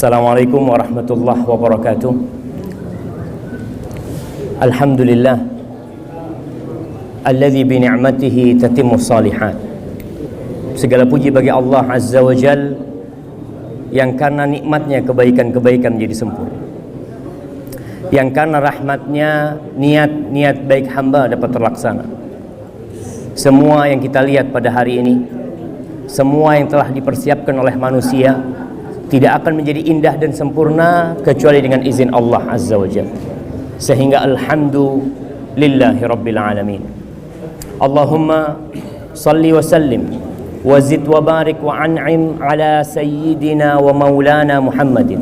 Assalamualaikum warahmatullahi wabarakatuh. Alhamdulillah alladzi bi ni'matihi tatimmu shalihat. Segala puji bagi Allah Azza wa Jal yang karena nikmatnya kebaikan-kebaikan menjadi sempurna, yang karena rahmatnya niat-niat baik hamba dapat terlaksana. Semua yang kita lihat pada hari ini, semua yang telah dipersiapkan oleh manusia tidak akan menjadi indah dan sempurna kecuali dengan izin Allah Azza wa Jalla. Sehingga alhamdulillahi rabbil alamin. Allahumma salli wa sallim wa zid wa barik wa an'im ala sayyidina wa maulana Muhammadin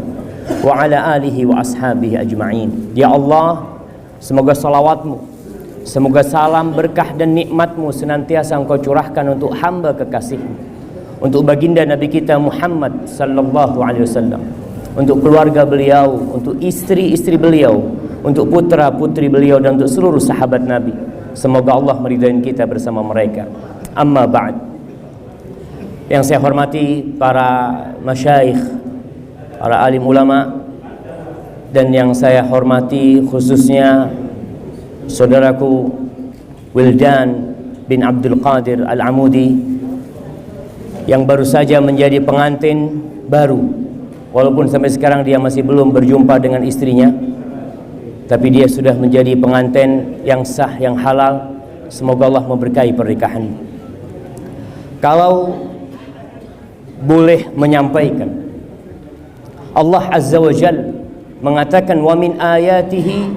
wa ala alihi wa ashabihi ajma'in. Ya Allah, semoga salawatmu, semoga salam berkah dan nikmatmu senantiasa engkau curahkan untuk hamba kekasihmu, untuk baginda Nabi kita Muhammad sallallahu alaihi wasallam, untuk keluarga beliau, untuk istri-istri beliau, untuk putra-putri beliau, dan untuk seluruh sahabat Nabi. Semoga Allah meridai kita bersama mereka. Amma ba'd. Yang saya hormati para masyayikh, para alim ulama, dan yang saya hormati khususnya saudaraku Wildan bin Abdul Qadir Al-Amudi yang baru saja menjadi pengantin baru, walaupun sampai sekarang dia masih belum berjumpa dengan istrinya, tapi dia sudah menjadi pengantin yang sah, yang halal. Semoga Allah memberkahi pernikahan. Kalau boleh menyampaikan, Allah Azza wa Jalla mengatakan, wa min ayatihi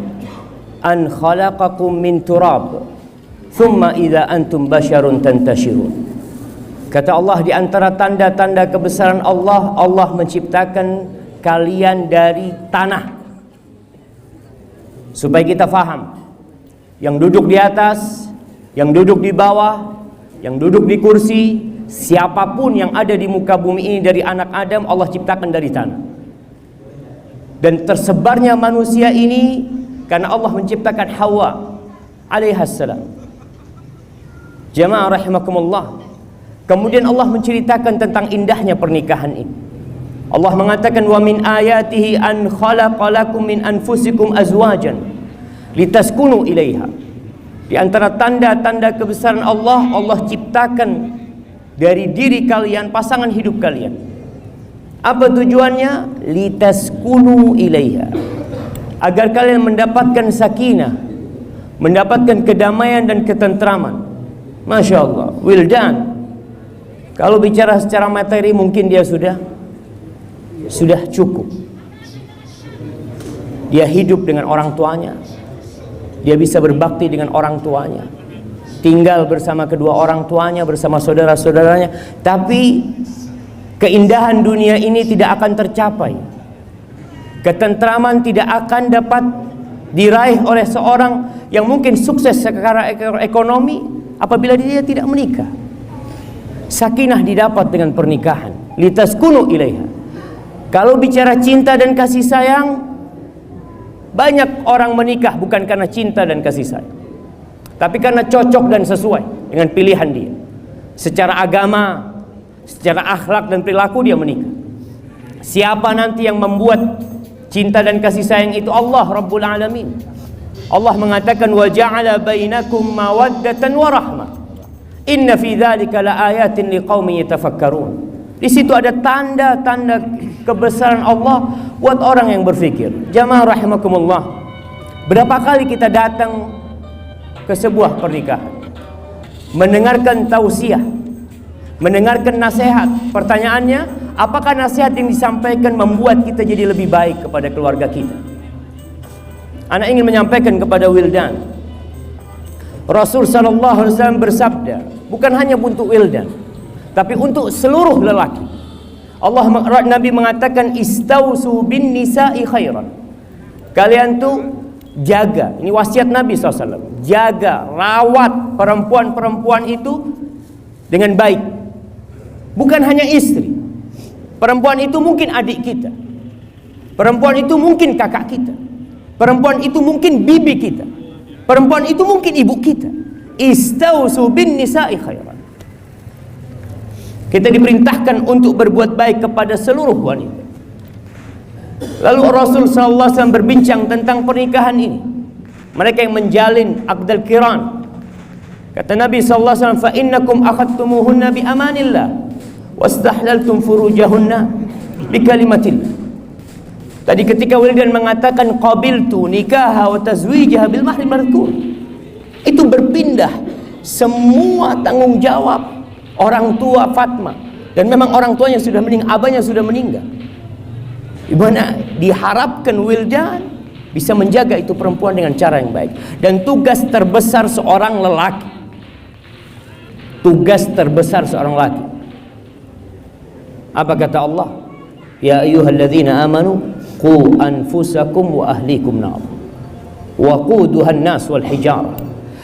an khalaqakum min turab thumma idza antum basyarun tantashirun. Kata Allah, di antara tanda-tanda kebesaran Allah, Allah menciptakan kalian dari tanah. Supaya kita faham, yang duduk di atas, yang duduk di bawah, yang duduk di kursi, siapapun yang ada di muka bumi ini dari anak Adam, Allah ciptakan dari tanah. Dan tersebarnya manusia ini karena Allah menciptakan Hawa alaihassalam. Jamaah rahimakumullah. Kemudian Allah menceritakan tentang indahnya pernikahan ini. Allah mengatakan, wa min ayatihi an khalaqalakum min anfusikum azwajan litaskunu ilaiha. Di antara tanda-tanda kebesaran Allah, Allah ciptakan dari diri kalian pasangan hidup kalian. Apa tujuannya? Litaskunu ilaiha, agar kalian mendapatkan sakinah, mendapatkan kedamaian dan ketentraman. Masya Allah. Wildan, kalau bicara secara materi mungkin dia sudah cukup. Dia hidup dengan orang tuanya, dia bisa berbakti dengan orang tuanya, tinggal bersama kedua orang tuanya, bersama saudara-saudaranya. Tapi keindahan dunia ini tidak akan tercapai, ketentraman tidak akan dapat diraih oleh seorang yang mungkin sukses secara ekonomi apabila dia tidak menikah. Sakinah didapat dengan pernikahan. Litaskunu ilaiha. Kalau bicara cinta dan kasih sayang, banyak orang menikah bukan karena cinta dan kasih sayang, tapi karena cocok dan sesuai dengan pilihan dia. Secara agama, secara akhlak dan perilaku dia menikah. Siapa nanti yang membuat cinta dan kasih sayang itu? Allah Rabbul Alamin. Allah mengatakan, wa ja'ala bainakum mawaddatan wa rahmah. Inna fi dzalika laayatin liqaumin yatafakkarun. Di situ ada tanda-tanda kebesaran Allah buat orang yang berfikir. Jamaah rahimakumullah, berapa kali kita datang ke sebuah pernikahan, mendengarkan tausiah, mendengarkan nasihat. Pertanyaannya, apakah nasihat yang disampaikan membuat kita jadi lebih baik kepada keluarga kita? Anak ingin menyampaikan kepada Wildan, Rasul sallallahu alaihi wasallam bersabda, bukan hanya untuk Wildan, tapi untuk seluruh lelaki. Nabi mengatakan, istausu bin nisa'i khairan. Kalian tuh jaga, ini wasiat Nabi SAW, jaga, rawat perempuan-perempuan itu dengan baik. Bukan hanya istri. Perempuan itu mungkin adik kita, perempuan itu mungkin kakak kita, perempuan itu mungkin bibi kita, perempuan itu mungkin ibu kita. Istausu bin nisa'i khairan. Kita diperintahkan untuk berbuat baik kepada seluruh wanita. Lalu Rasul sallallahu alaihi wasallam berbincang tentang pernikahan ini. Mereka yang menjalin aqdal qiran. Kata Nabi sallallahu alaihi wasallam, "Fa innakum akhadtumuhunna bi amanillah wastahlaltum furujahunna bi kalimatillah." Tadi ketika Wildan mengatakan qabiltu nikaha wa tazwijaha bil mahri madhkur, itu berpindah semua tanggung jawab orang tua Fatma, dan memang orang tuanya sudah meninggal, abahnya sudah meninggal. Di mana diharapkan Wildan bisa menjaga itu perempuan dengan cara yang baik. Dan tugas terbesar seorang lelaki, tugas terbesar seorang lelaki, apa kata Allah? Ya ayyuhalladzina amanu qu anfusakum wa ahlikum nar wa quduhan nas wal hijarah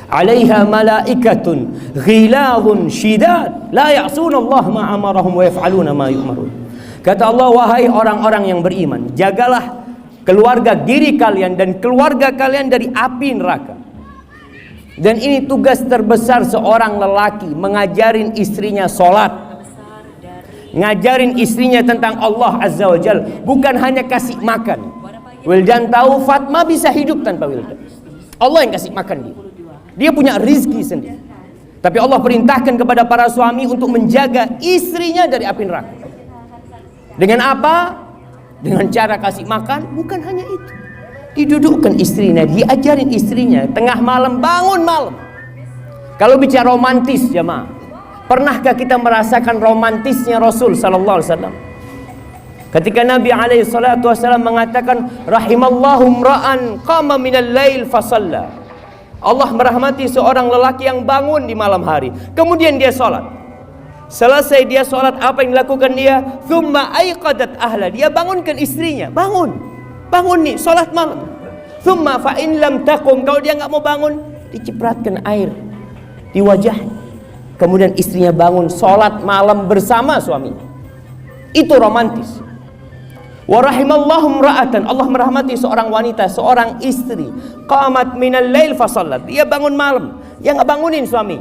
'alaiha malaikatun ghilazun shidad la ya'suna Allah ma amarahum wa yaf'aluna ma yu'marun. Kata Allah, wahai orang-orang yang beriman, jagalah keluarga diri kalian dan keluarga kalian dari api neraka. Dan ini tugas terbesar seorang lelaki, mengajarin istrinya sholat, ngajarin istrinya tentang Allah Azza wa Jal, bukan hanya kasih makan. Wildan tahu Fatma bisa hidup tanpa Wildan. Allah yang kasih makan dia. Dia punya rizki sendiri. Tapi Allah perintahkan kepada para suami untuk menjaga istrinya dari api neraka. Dengan apa? Dengan cara kasih makan. Bukan hanya itu, didudukkan istrinya, diajarin istrinya, tengah malam bangun malam. Kalau bicara romantis jemaah, pernahkah kita merasakan romantisnya Rasul sallallahu alaihi wasallam? Ketika Nabi alaihi salatu wasallam mengatakan rahimallahu imra'an qama minal lail fasalla, Allah merahmati seorang lelaki yang bangun di malam hari, kemudian dia sholat. Selesai dia sholat, apa yang dilakukan dia? Thumma aiqadat ahla, dia bangunkan istrinya. Bangun nih, sholat malam. Thumma fa in lam taqum, kalau dia nggak mau bangun, dicipratkan air di wajahnya. Kemudian istrinya bangun, sholat malam bersama suaminya. Itu romantis. Wa rahimallahu imra'atan, Allah merahmati seorang wanita, seorang istri, qamat minal lail fa shallat, dia bangun malam, dia nggak bangunin suami.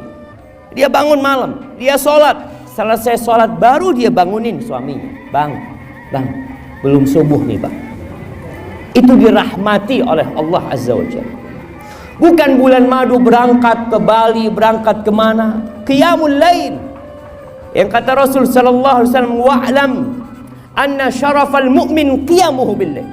Dia bangun malam, dia sholat. Selesai sholat baru dia bangunin suaminya. Bang, belum subuh nih bang. Itu dirahmati oleh Allah Azza wa Jalla. Bukan bulan madu berangkat ke Bali, berangkat kemana? Qiyamul lail. Yang kata Rasul sallallahu alaihi wasallam, wa'lam anna syarafal mu'min qiyamuhu bil lail.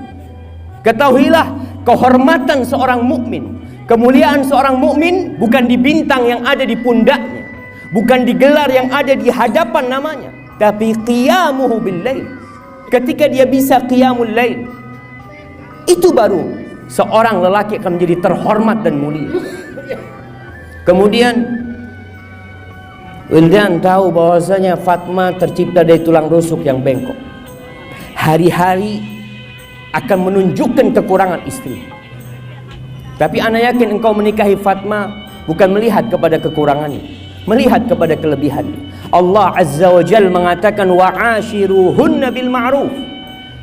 Ketahuilah kehormatan seorang mukmin, kemuliaan seorang mukmin bukan di bintang yang ada di pundaknya, bukan di gelar yang ada di hadapan namanya, tapi qiyamuhu bil lail. Ketika dia bisa qiyamul lail, itu baru seorang lelaki akan menjadi terhormat dan mulia. Kemudian Wildan tahu bahwasanya Fatma tercipta dari tulang rusuk yang bengkok. Hari-hari akan menunjukkan kekurangan istri. Tapi ana yakin engkau menikahi Fatma bukan melihat kepada kekurangannya, melihat kepada kelebihannya. Allah Azza wa Jalla mengatakan wa'ashiruhunna bil ma'ruf.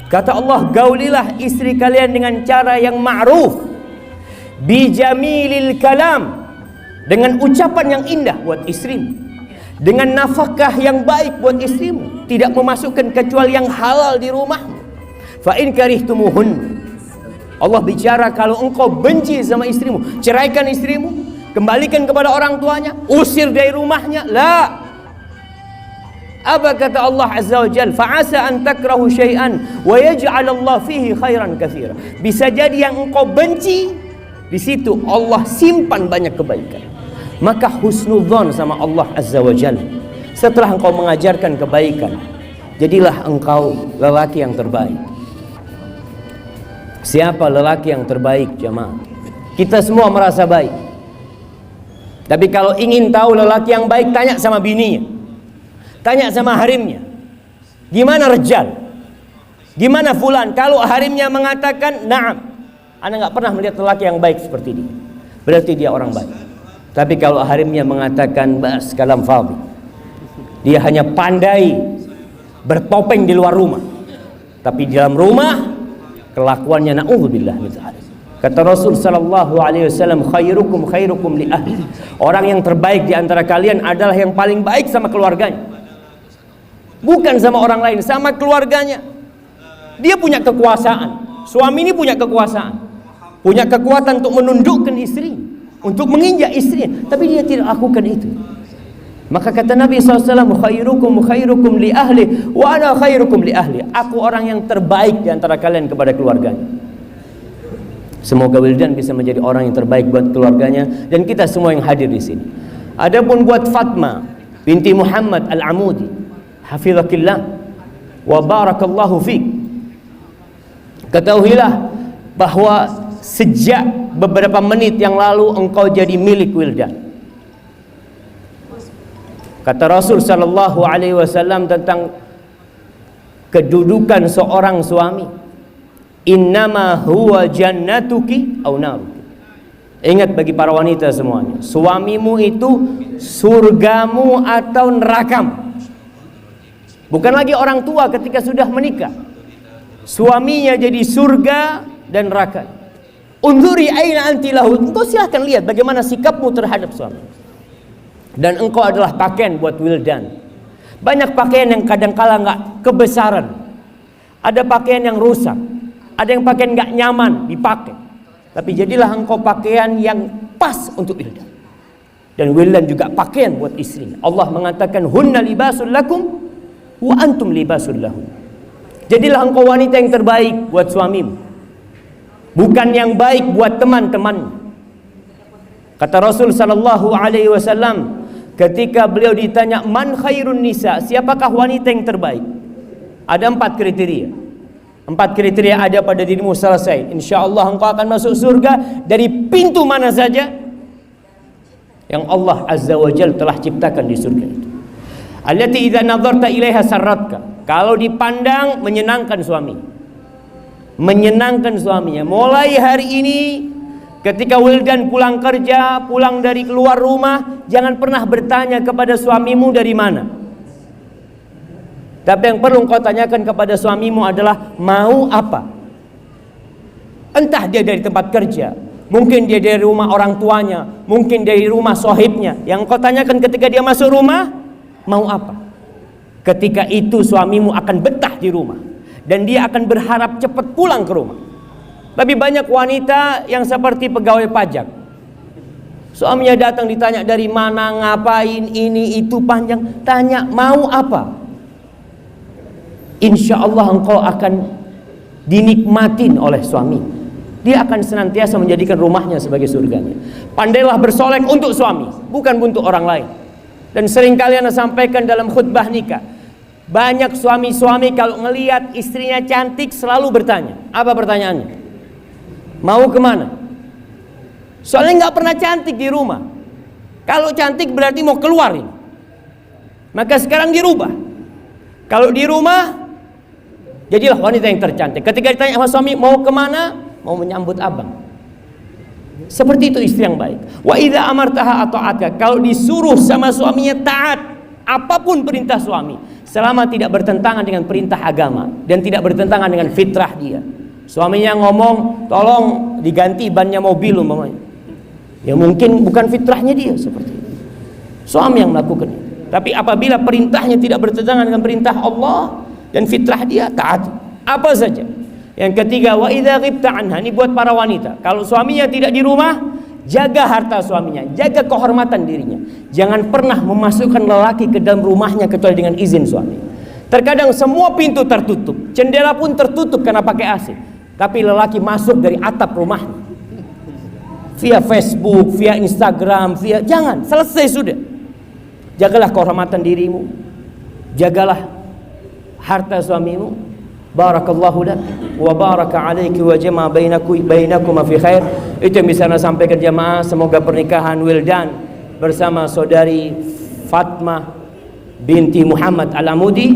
Kata Allah, gaulilah istri kalian dengan cara yang ma'ruf, bijamilil kalam, dengan ucapan yang indah buat istrimu, dengan nafkah yang baik buat istrimu, tidak memasukkan kecuali yang halal di rumahmu. Fa in karihtumuhun, Allah bicara kalau engkau benci sama istrimu, ceraikan istrimu, kembalikan kepada orang tuanya, usir dari rumahnya. La. Apa kata Allah Azza wa Jalla? Fa'asa an takrahu syai'an wa yaj'al Allah fihi khairan katsira. Bisa jadi yang engkau benci, di situ Allah simpan banyak kebaikan. Maka husnudzon sama Allah Azza wa Jalla. Setelah engkau mengajarkan kebaikan, jadilah engkau lelaki yang terbaik. Siapa lelaki yang terbaik jemaah? Kita semua merasa baik. Tapi kalau ingin tahu lelaki yang baik, tanya sama bininya, tanya sama harimnya. Gimana Rejal? Gimana Fulan? Kalau harimnya mengatakan na'am, ana nggak pernah melihat lelaki yang baik seperti dia, berarti dia orang baik. Tapi kalau harimnya mengatakan bas kalam fadhi, dia hanya pandai bertopeng di luar rumah, tapi di dalam rumah kelakuannya na'udzubillah min dzalik. Kata Rasul sallallahu alaihi wasallam, khairukum khairukum li ahli. Orang yang terbaik di antara kalian adalah yang paling baik sama keluarganya. Bukan sama orang lain, sama keluarganya. Dia punya kekuasaan. Suami ini punya kekuasaan, punya kekuatan untuk menundukkan istri, untuk menginjak istrinya, tapi dia tidak lakukan itu. Maka kata Nabi SAW, khairukum li ahli wa ana khairukum li ahli. Aku orang yang terbaik di antara kalian kepada keluarganya. Semoga Wildan bisa menjadi orang yang terbaik buat keluarganya dan kita semua yang hadir di sini. Adapun buat Fatma binti Muhammad Al-Amudi, hafizakillah wa barakallahu fiik, ketahuilah bahwa sejak beberapa menit yang lalu engkau jadi milik Wildan. Kata Rasul sallallahu alaihi wasallam tentang kedudukan seorang suami, innama huwa jannatuki au naruki. Ingat bagi para wanita semuanya, suamimu itu surgamu atau nerakamu. Bukan lagi orang tua ketika sudah menikah, suaminya jadi surga dan neraka. Unzuri aina anti lahu. Engkau silahkan lihat bagaimana sikapmu terhadap suami. Dan engkau adalah pakaian buat Wildan. Banyak pakaian yang kadang-kala nggak kebesaran. Ada pakaian yang rusak, ada yang pakaian nggak nyaman dipakai. Tapi jadilah engkau pakaian yang pas untuk Wildan. Dan Wildan juga pakaian buat istrinya. Allah mengatakan hunna libasul lakum wa antum libasul lahum. Jadilah engkau wanita yang terbaik buat suamimu, bukan yang baik buat teman-teman. Kata Rasul sallallahu alaihi wasallam ketika beliau ditanya man khairun nisa, siapakah wanita yang terbaik? Ada 4 kriteria. 4 kriteria ada pada dirimu, selesai. InsyaAllah engkau akan masuk surga dari pintu mana saja yang Allah Azza wa Jalla telah ciptakan di surga itu. Allati idza nadharta ilaiha sarratka. Kalau dipandang menyenangkan suami, menyenangkan suaminya. Mulai hari ini ketika Wildan pulang kerja, pulang dari keluar rumah, jangan pernah bertanya kepada suamimu dari mana. Tapi yang perlu kau tanyakan kepada suamimu adalah mau apa. Entah dia dari tempat kerja, mungkin dia dari rumah orang tuanya, mungkin dari rumah sohibnya. Yang kau tanyakan ketika dia masuk rumah, mau apa. Ketika itu suamimu akan betah di rumah dan dia akan berharap cepat pulang ke rumah. Tapi banyak wanita yang seperti pegawai pajak. Suaminya datang ditanya dari mana, ngapain, ini itu panjang. Tanya mau apa. Insya Allah engkau akan dinikmatin oleh suami. Dia akan senantiasa menjadikan rumahnya sebagai surganya. Pandailah bersolek untuk suami, bukan untuk orang lain. Dan sering kalian sampaikan dalam khutbah nikah, banyak suami-suami kalau ngelihat istrinya cantik selalu bertanya. Apa pertanyaannya? Mau kemana? Soalnya nggak pernah cantik di rumah. Kalau cantik berarti mau keluarin. Maka sekarang dirubah. Kalau di rumah, jadilah wanita yang tercantik. Ketika ditanya sama suami mau kemana, mau menyambut abang. Seperti itu istri yang baik. Wa idza amartaha ata'atka. Kalau disuruh sama suaminya taat apapun perintah suami, selama tidak bertentangan dengan perintah agama dan tidak bertentangan dengan fitrah dia. Suaminya ngomong, tolong diganti bannya mobil umpamanya. Ya mungkin bukan fitrahnya dia seperti itu. Suami yang melakukan itu. Tapi apabila perintahnya tidak bertentangan dengan perintah Allah dan fitrah dia, taat. Apa saja. Yang ketiga, wa idza ghibta anha. Ini buat para wanita. Kalau suaminya tidak di rumah, jaga harta suaminya, jaga kehormatan dirinya. Jangan pernah memasukkan lelaki ke dalam rumahnya kecuali dengan izin suami. Terkadang semua pintu tertutup, jendela pun tertutup karena pakai AC. Tapi lelaki masuk dari atap rumahnya via Facebook, via Instagram, via jangan, selesai sudah. Jagalah kehormatan dirimu, jagalah harta suamimu. Barakallahu lak wa baraka alaiki wa jama' bainakum fi khair. Itu yang bisa saya sampaikan jamaah. Semoga pernikahan Wildan bersama saudari Fatma binti Muhammad Al-Amudi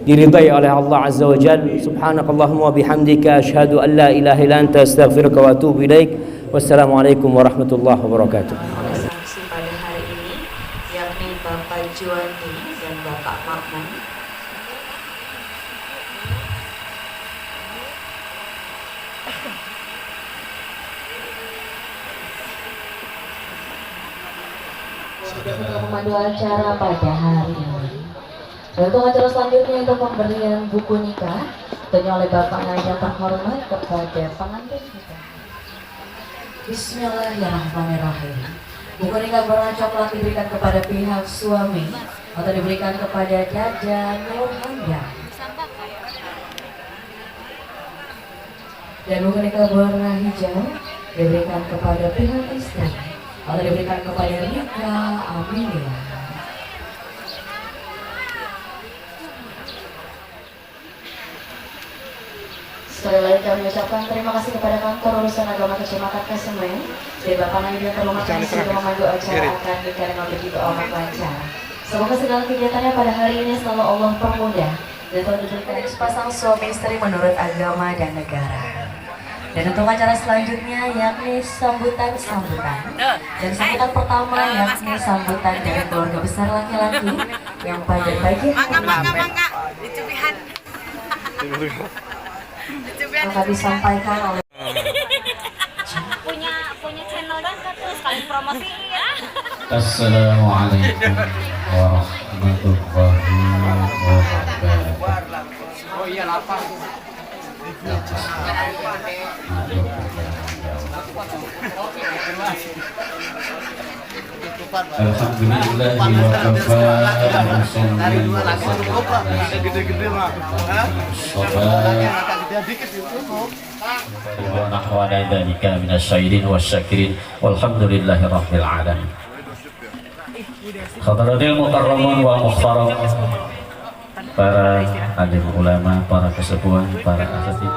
diridai oleh Allah Azza wa Jalla. Subhanakallahumma wa bihamdika asyhadu an la ilaha illa anta astaghfiruka wa atubu ilaik. Wassalamualaikum warahmatullahi wabarakatuh. Saksi pada hari ini yakni Bapak Juwani dan Bapak Makmun. Sudah memandu acara pada hari ini. Untuk acara selanjutnya untuk pemberian buku nikah tentunya oleh Bapak yang terhormat kepada pengantin kita. Bismillahirrahmanirrahim. Buku nikah berwarna coklat diberikan kepada pihak suami atau diberikan kepada Dada Nurhanda. Dan buku nikah berwarna hijau diberikan kepada pihak istri atau diberikan kepada Rika Amelia. Sekali lagi kami ucapkan terima kasih kepada Kantor Urusan Agama Kecamatan Kesemen dari Bapak Naidil Terlumakan sudah memandu acara akan nikah dengan begitu amat lancar. Semoga segala kegiatannya pada hari ini selalu Allah permudah dan selalu diberikan sepasang suami istri menurut agama dan negara. Dan untuk acara selanjutnya yakni sambutan-sambutan. Dan sambutan pertama yakni sambutan dari keluarga besar laki-laki yang pada pagi akan disampaikan oleh punya channel dan tuh sekali promosiin. Assalamualaikum warahmatullahi wabarakatuh. Oh iya lapar. Alhamdulillahi wa kafa Khadaratil mukarramun wa mukhtaram, para alim ulama, para kesepuhan, para asatidz.